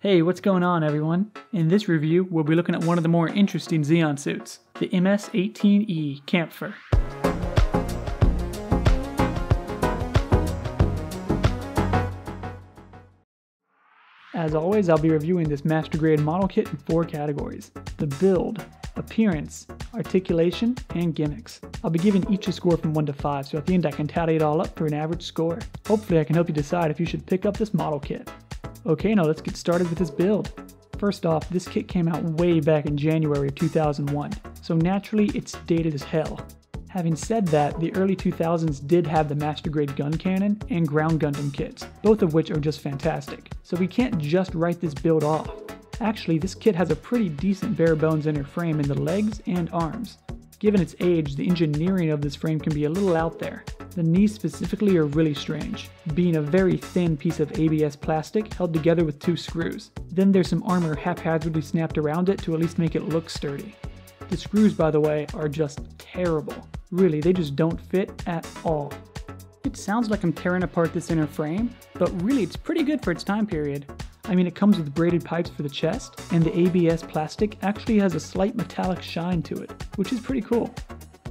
Hey, what's going on everyone? In this review, we'll be looking at one of the more interesting Zeon suits, the MS-18E Kämpfer. As always, I'll be reviewing this Master Grade model kit in 4 categories: the build, appearance, articulation, and gimmicks. I'll be giving each a score from 1 to 5, so at the end I can tally it all up for an average score. Hopefully I can help you decide if you should pick up this model kit. Okay, now let's get started with this build. First off, this kit came out way back in January of 2001, so naturally it's dated as hell. Having said that, the early 2000s did have the Master Grade gun cannon and ground Gundam kits, both of which are just fantastic, so we can't just write this build off. Actually, this kit has a pretty decent bare bones inner frame in the legs and arms. Given its age, the engineering of this frame can be a little out there. The knees specifically are really strange, being a very thin piece of ABS plastic held together with 2 screws. Then there's some armor haphazardly snapped around it to at least make it look sturdy. The screws, by the way, are just terrible. Really, they just don't fit at all. It sounds like I'm tearing apart this inner frame, but really it's pretty good for its time period. I mean, it comes with braided pipes for the chest, and the ABS plastic actually has a slight metallic shine to it, which is pretty cool.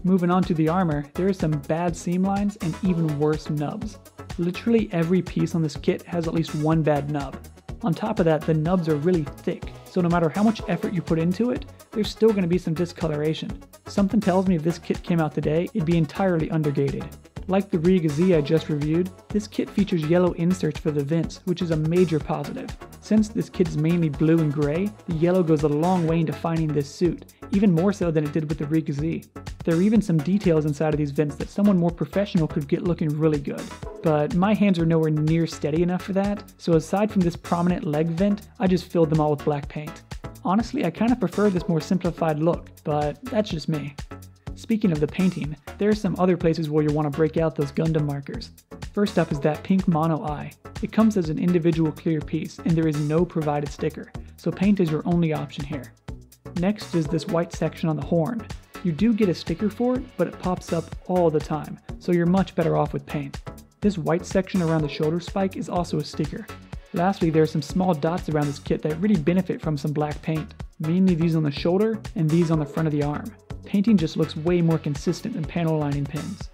Moving on to the armor, there are some bad seam lines and even worse nubs. Literally every piece on this kit has at least one bad nub. On top of that, the nubs are really thick, so no matter how much effort you put into it, there's still going to be some discoloration. Something tells me if this kit came out today, it'd be entirely undergated. Like the Riga-Z I just reviewed, this kit features yellow inserts for the vents, which is a major positive. Since this kit is mainly blue and gray, the yellow goes a long way in defining this suit, even more so than it did with the Riga-Z. There are even some details inside of these vents that someone more professional could get looking really good. But my hands are nowhere near steady enough for that, so aside from this prominent leg vent, I just filled them all with black paint. Honestly, I kind of prefer this more simplified look, but that's just me. Speaking of the painting, there are some other places where you'll want to break out those Gundam markers. First up is that pink mono eye. It comes as an individual clear piece, and there is no provided sticker, so paint is your only option here. Next is this white section on the horn. You do get a sticker for it, but it pops up all the time, so you're much better off with paint. This white section around the shoulder spike is also a sticker. Lastly, there are some small dots around this kit that really benefit from some black paint, mainly these on the shoulder and these on the front of the arm. Painting just looks way more consistent than panel lining pins.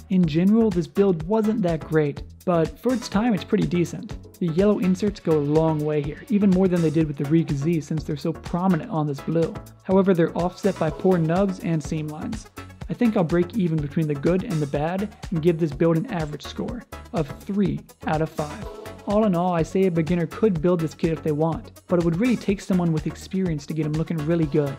In general, this build wasn't that great, but for its time it's pretty decent. The yellow inserts go a long way here, even more than they did with the Riga-Z since they're so prominent on this blue. However, they're offset by poor nubs and seam lines. I think I'll break even between the good and the bad and give this build an average score of 3 out of 5. All in all, I say a beginner could build this kit if they want, but it would really take someone with experience to get him looking really good.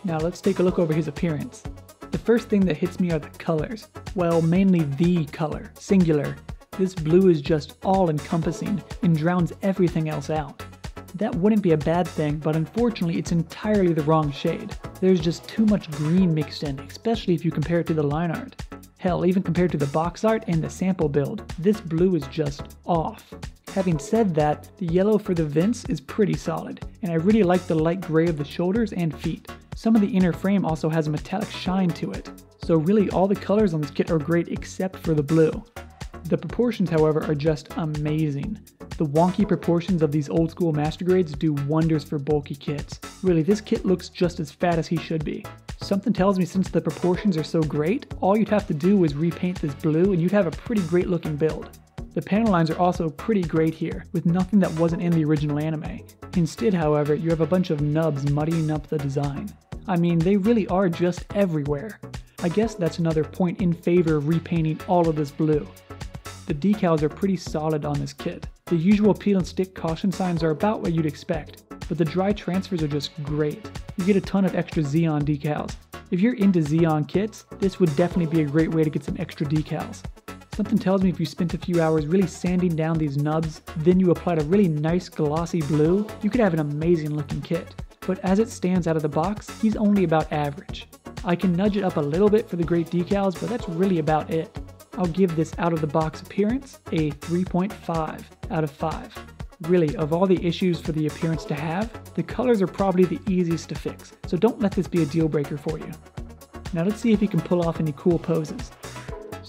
Now let's take a look over his appearance. The first thing that hits me are the colors. Well, mainly the color, singular. This blue is just all-encompassing and drowns everything else out. That wouldn't be a bad thing, but unfortunately it's entirely the wrong shade. There's just too much green mixed in, especially if you compare it to the line art. Hell, even compared to the box art and the sample build, this blue is just off. Having said that, the yellow for the vents is pretty solid, and I really like the light gray of the shoulders and feet. Some of the inner frame also has a metallic shine to it, so really all the colors on this kit are great except for the blue. The proportions, however, are just amazing. The wonky proportions of these old school Master Grades do wonders for bulky kits. Really, this kit looks just as fat as he should be. Something tells me since the proportions are so great, all you'd have to do is repaint this blue and you'd have a pretty great looking build. The panel lines are also pretty great here, with nothing that wasn't in the original anime. Instead, however, you have a bunch of nubs muddying up the design. I mean, they really are just everywhere. I guess that's another point in favor of repainting all of this blue. The decals are pretty solid on this kit. The usual peel and stick caution signs are about what you'd expect, but the dry transfers are just great. You get a ton of extra Zeon decals. If you're into Zeon kits, this would definitely be a great way to get some extra decals. Something tells me if you spent a few hours really sanding down these nubs, then you applied a really nice glossy blue, you could have an amazing looking kit. But as it stands out of the box, he's only about average. I can nudge it up a little bit for the great decals, but that's really about it. I'll give this out of the box appearance a 3.5 out of 5. Really, of all the issues for the appearance to have, the colors are probably the easiest to fix, so don't let this be a deal breaker for you. Now let's see if he can pull off any cool poses.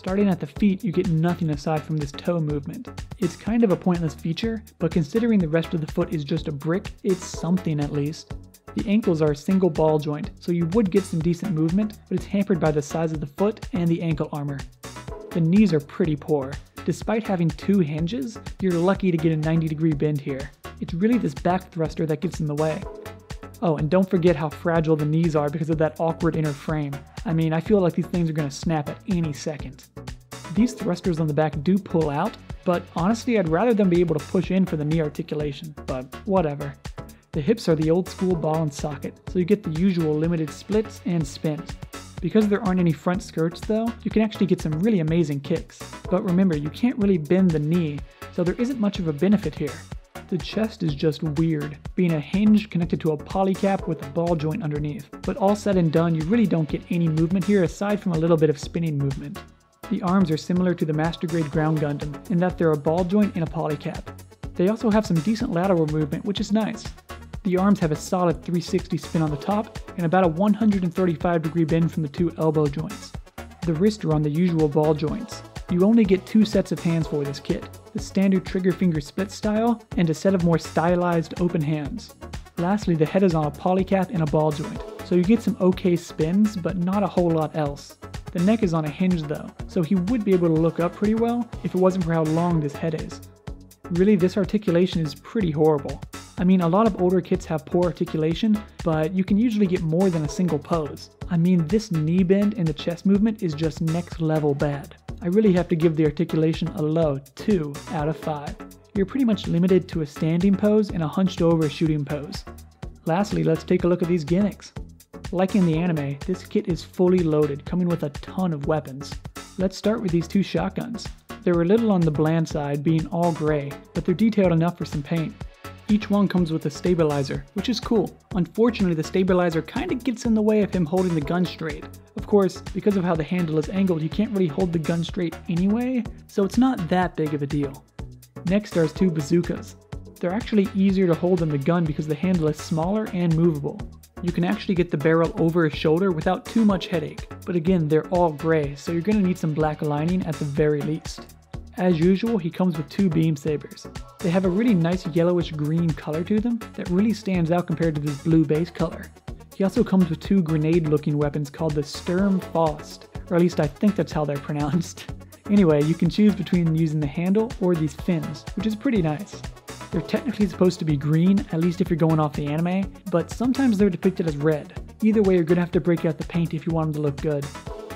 Starting at the feet, you get nothing aside from this toe movement. It's kind of a pointless feature, but considering the rest of the foot is just a brick, it's something at least. The ankles are a single ball joint, so you would get some decent movement, but it's hampered by the size of the foot and the ankle armor. The knees are pretty poor. Despite having 2 hinges, you're lucky to get a 90-degree bend here. It's really this back thruster that gets in the way. Oh, and don't forget how fragile the knees are because of that awkward inner frame. I mean, I feel like these things are going to snap at any second. These thrusters on the back do pull out, but honestly I'd rather them be able to push in for the knee articulation, but whatever. The hips are the old school ball and socket, so you get the usual limited splits and spins. Because there aren't any front skirts though, you can actually get some really amazing kicks. But remember, you can't really bend the knee, so there isn't much of a benefit here. The chest is just weird, being a hinge connected to a polycap with a ball joint underneath. But all said and done, you really don't get any movement here aside from a little bit of spinning movement. The arms are similar to the Master Grade Ground Gundam in that they're a ball joint and a polycap. They also have some decent lateral movement, which is nice. The arms have a solid 360 spin on the top and about a 135-degree bend from the 2 elbow joints. The wrists are on the usual ball joints. You only get 2 sets of hands for this kit, the standard trigger finger split style and a set of more stylized open hands. Lastly, the head is on a polycap and a ball joint, so you get some okay spins but not a whole lot else. The neck is on a hinge though, so he would be able to look up pretty well if it wasn't for how long this head is. Really, this articulation is pretty horrible. I mean, a lot of older kits have poor articulation, but you can usually get more than a single pose. I mean, this knee bend and the chest movement is just next level bad. I really have to give the articulation a low 2 out of 5. You're pretty much limited to a standing pose and a hunched over shooting pose. Lastly, let's take a look at these gimmicks. Like in the anime, this kit is fully loaded, coming with a ton of weapons. Let's start with these 2 shotguns. They're a little on the bland side, being all gray, but they're detailed enough for some paint. Each one comes with a stabilizer, which is cool. Unfortunately, the stabilizer kinda gets in the way of him holding the gun straight. Of course, because of how the handle is angled, you can't really hold the gun straight anyway, so it's not that big of a deal. Next are 2 bazookas. They're actually easier to hold than the gun because the handle is smaller and movable. You can actually get the barrel over his shoulder without too much headache, but again, they're all gray, so you're gonna need some black lining at the very least. As usual, he comes with 2 beam sabers. They have a really nice yellowish green color to them that really stands out compared to this blue base color. He also comes with 2 grenade looking weapons called the Sturmfaust, or at least I think that's how they're pronounced. Anyway, you can choose between using the handle or these fins, which is pretty nice. They're technically supposed to be green, at least if you're going off the anime, but sometimes they're depicted as red. Either way, you're gonna have to break out the paint if you want them to look good.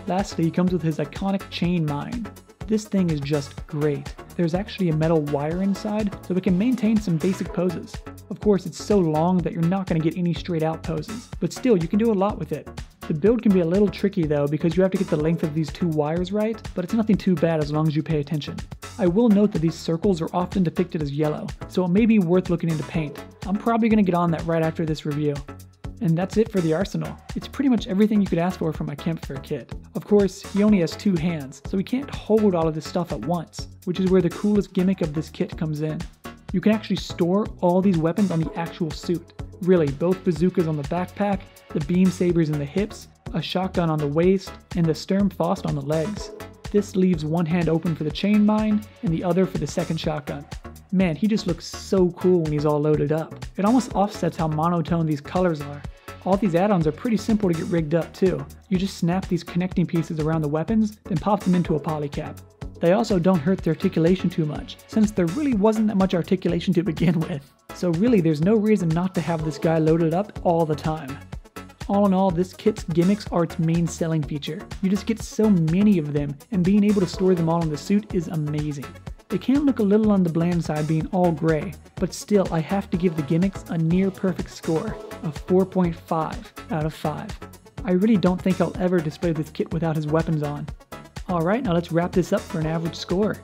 Lastly, he comes with his iconic chain mine. This thing is just great. There's actually a metal wire inside, so it can maintain some basic poses. Of course, it's so long that you're not going to get any straight out poses, but still, you can do a lot with it. The build can be a little tricky though, because you have to get the length of these 2 wires right, but it's nothing too bad as long as you pay attention. I will note that these circles are often depicted as yellow, so it may be worth looking into paint. I'm probably going to get on that right after this review. And that's it for the arsenal. It's pretty much everything you could ask for from a Kämpfer kit. Of course, he only has 2 hands, so he can't hold all of this stuff at once, which is where the coolest gimmick of this kit comes in. You can actually store all these weapons on the actual suit. Really, both bazookas on the backpack, the beam sabers in the hips, a shotgun on the waist, and the Sturmfaust on the legs. This leaves one hand open for the chain mine, and the other for the second shotgun. Man, he just looks so cool when he's all loaded up. It almost offsets how monotone these colors are. All these add-ons are pretty simple to get rigged up too. You just snap these connecting pieces around the weapons, then pop them into a polycap. They also don't hurt the articulation too much, since there really wasn't that much articulation to begin with. So really, there's no reason not to have this guy loaded up all the time. All in all, this kit's gimmicks are its main selling feature. You just get so many of them, and being able to store them all in the suit is amazing. They can look a little on the bland side being all gray, but still I have to give the gimmicks a near perfect score of 4.5 out of 5. I really don't think I'll ever display this kit without his weapons on. Alright, now let's wrap this up for an average score.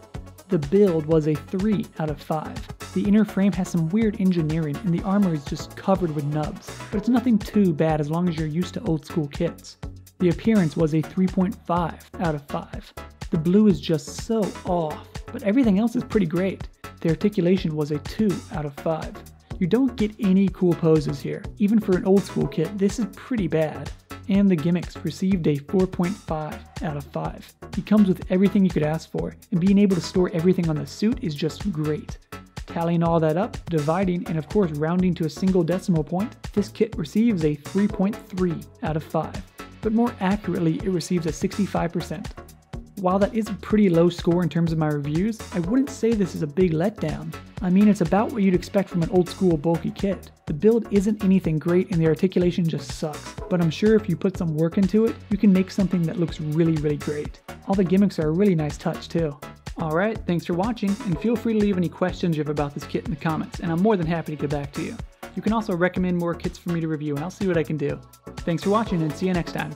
The build was a 3 out of 5. The inner frame has some weird engineering and the armor is just covered with nubs, but it's nothing too bad as long as you're used to old school kits. The appearance was a 3.5 out of 5. The blue is just so off, but everything else is pretty great. The articulation was a 2 out of 5. You don't get any cool poses here. Even for an old school kit, this is pretty bad. and the gimmicks received a 4.5 out of 5. He comes with everything you could ask for, and being able to store everything on the suit is just great. Tallying all that up, dividing, and of course rounding to a single decimal point, this kit receives a 3.3 out of 5. But more accurately, it receives a 65%. While that is a pretty low score in terms of my reviews, I wouldn't say this is a big letdown. I mean, it's about what you'd expect from an old school bulky kit. The build isn't anything great and the articulation just sucks, but I'm sure if you put some work into it, you can make something that looks really great. All the gimmicks are a really nice touch too. Alright, thanks for watching, and feel free to leave any questions you have about this kit in the comments, and I'm more than happy to get back to you. You can also recommend more kits for me to review, and I'll see what I can do. Thanks for watching, and see you next time.